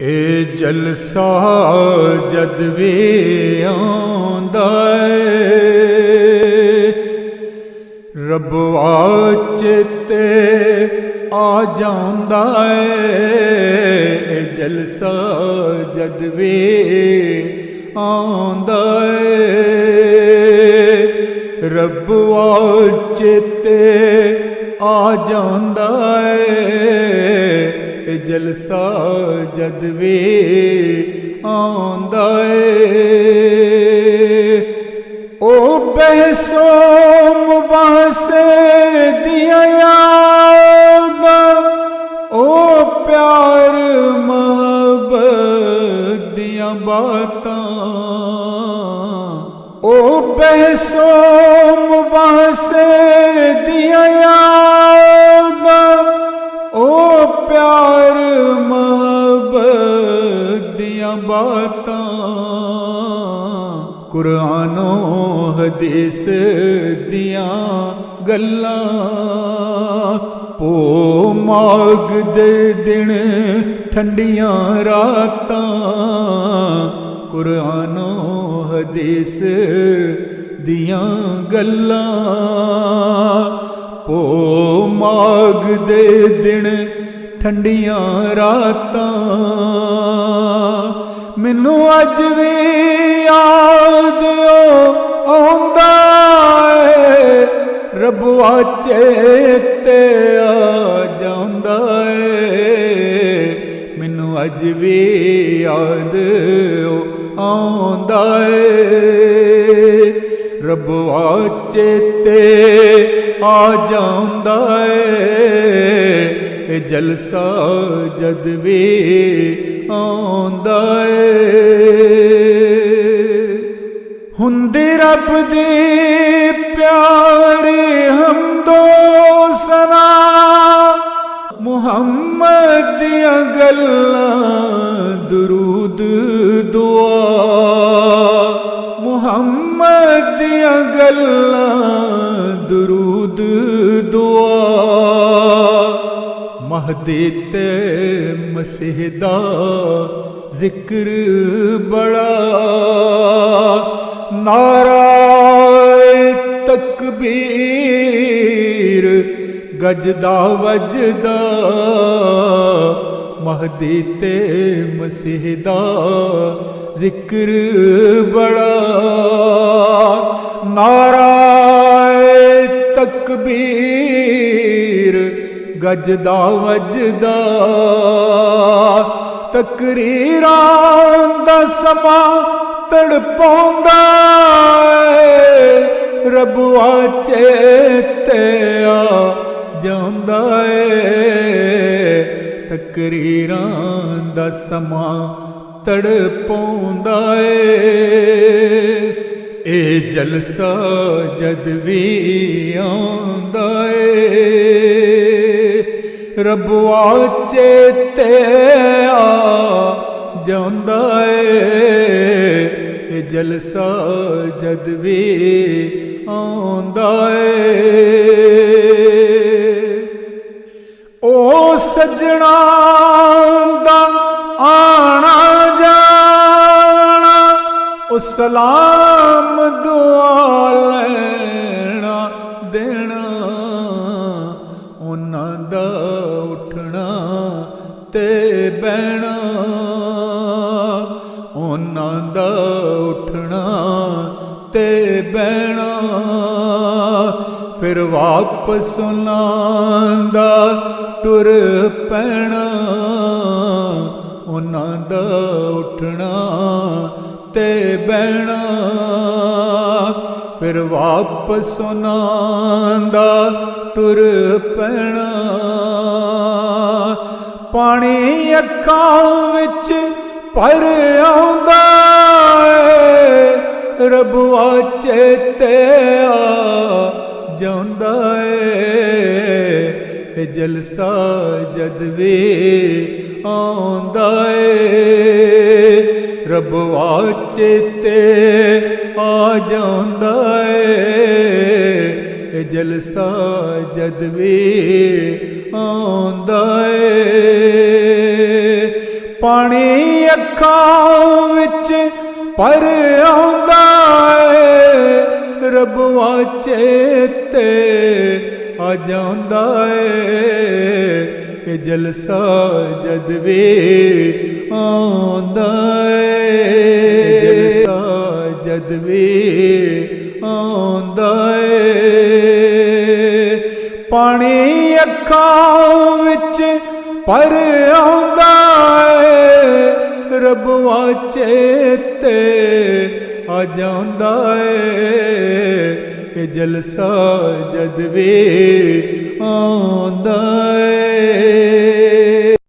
ਇਹ ਜਲਸਾ ਜਦ ਵੀ ਆਉਂਦਾ ਏ, ਰੱਬਾ ਚੇਤੇ ਆ ਜਾਂਦਾ ਏ। ਇਹ ਜਲਸਾ ਜਦ ਵੀ ਆਉਂਦਾ ਏ, ਰੱਬਾ ਚੇਤੇ ਆ ਜਾਂਦਾ ਏ। ਇਹ ਜਲਸਾ ਜਦ ਵੀ ਆਉਂਦਾ ਏ, ਉਹ ਬਹਿਸੋ ਮੁਬਾਸੇ ਦੀਆਂ ਯਾਦਾਂ, ਉਹ ਪਿਆਰ ਮੁਹੱਬਤ ਦੀਆਂ ਬਾਤਾਂ, ਉਹ ਬਹਿਸੋ ਮੁਬਾਸੇ ਦੀਆਂ ਯਾਦਾਂ, ਉਹ ਪਿਆਰ ਮੁਹੱਬਤ ਦੀਆਂ ਬਾਤਾਂ, ਕੁਰਾਨੋ ਹਦੀਸ ਦੀਆਂ ਗੱਲਾਂ, ਪੋ ਮਾਘ ਦੇ ਦਿਨ ਠੰਡੀਆਂ ਰਾਤਾਂ, ਕੁਰਾਨੋ ਹਦੀਸ ਦੀਆਂ ਗੱਲਾਂ, ਪੋ ਮਾਘ ਦੇ ਦਿਨ ਠੰਡੀਆਂ ਰਾਤਾਂ, ਮੈਨੂੰ ਅੱਜ ਵੀ ਯਾਦ ਆਉਂਦਾ ਏ, ਰੱਬਾ ਚੇਤੇ ਆ ਜਾਂਦਾ ਏ। ਮੈਨੂੰ ਅੱਜ ਵੀ ਯਾਦ ਆਉਂਦਾ ਏ, ਰੱਬਾ ਚੇਤੇ ਆ ਜਾਂਦਾ ਏ। ਇਹ ਜਲਸਾ ਜਦ ਵੀ ਆਉਂਦਾ ਏ, ਹੁੰਦੀ ਰੱਬ ਦੀ ਪਿਆਰੀ ਹਮਦੋ ਸਨਾ, ਮੁਹੰਮਦ ਦੀਆਂ ਗੱਲਾਂ ਦਰੂਦ ਦੁਆ, ਮੁਹੰਮਦ ਦੀਆਂ ਗੱਲਾਂ ਦਰੂਦ ਦੁਆ, ਮਹਦੀ ਤੇ ਮਸੀਹ ਦਾ ਜ਼ਿਕਰ ਬੜਾ, ਨਾਰੇ ਤਕਬੀਰ ਗੱਜਦਾ ਵੱਜਦਾ, ਮਹਦੀ ਤੇ ਮਸੀਹ ਦਾ ਜ਼ਿਕਰ ਬੜਾ, ਨਾਰੇ ਤਕਬੀਰ ਗੱਜਦਾ ਵੱਜਦਾ, ਤਕਰੀਰਾਂ ਦਾ ਸਮਾਂ ਤੜਪਾਉਂਦਾ ਏ, ਰੱਬਾ ਚੇਤੇ ਆ ਜਾਂਦਾ ਏ। ਤਕਰੀਰਾਂ ਦਾ ਸਮਾਂ ਤੜਪਾਉਂਦਾ ਏ, ਇਹ ਜਲਸਾ ਜਦ ਵੀ ਆਉਂਦਾ ਏ, ਰੱਬਾ ਚੇਤੇ ਆ ਜਾਂਦਾ ਏ। ਇਹ ਜਲਸਾ ਜਦ ਵੀ ਆਉਂਦਾ ਏ, ਉਹ ਸੱਜਣਾ ਦਾ ਆਣਾ ਜਾਣਾ, ਉਹ ਸਲਾਮ ਦੁਆ ਲੈਣਾ ਦੇਣਾ, ਉਹਨਾਂ ਦਾ ਉੱਠਣਾ ਤੇ ਬਹਿਣਾ, ਉਹਨਾਂ ਦਾ ਉੱਠਣਾ ਤੇ ਬਹਿਣਾ, ਫਿਰ ਵਾਪਸ ਉਹਨਾਂ ਦਾ ਟੁਰ ਪੈਣਾ, ਉਹਨਾਂ ਦਾ ਉੱਠਣਾ ਤੇ ਬਹਿਣਾ, ਫਿਰ ਵਾਪਸ ਉਹਨਾਂ ਦਾ ਟੁਰ ਪੈਣਾ। ਪਾਣੀ ਅੱਖਾਂ ਵਿੱਚ ਭਰ ਆਉਂਦਾ ਏ, ਰੱਬਾ ਚੇਤੇ ਆ ਜਾਂਦਾ ਏ। ਇਹ ਜਲਸਾ ਜਦ ਵੀ ਆਉਂਦਾ ਏ, ਰੱਬਾ ਚੇਤੇ ਆ ਜਾਂਦਾ ਏ। ਇਹ ਜਲਸਾ ਜਦ ਵੀ ਆਉਂਦਾ ਏ, ਪਾਣੀ ਅੱਖਾਂ ਵਿੱਚ ਪਰ ਆਉਂਦਾ ਏ ਰੱਬਾ ਚੇਤੇ ਆ ਜਾਂਦਾ ਏ ਇਹ ਜਲਸਾ ਜਦ ਵੀ ਆਉਂਦਾ ਏ ਜਲਸਾ ਜਦ ਵੀ ਆਉਂਦਾ ਏ ਪਾਣੀ ਅੱਖਾਂ ਵਿੱਚ ਪਰ ਆਉਂਦਾ ਏ ਰੱਬਾ ਚੇਤੇ ਆ ਜਾਂਦਾ ਏ ਇਹ ਜਲਸਾ ਜਦ ਵੀ ਆਉਂਦਾ ਏ।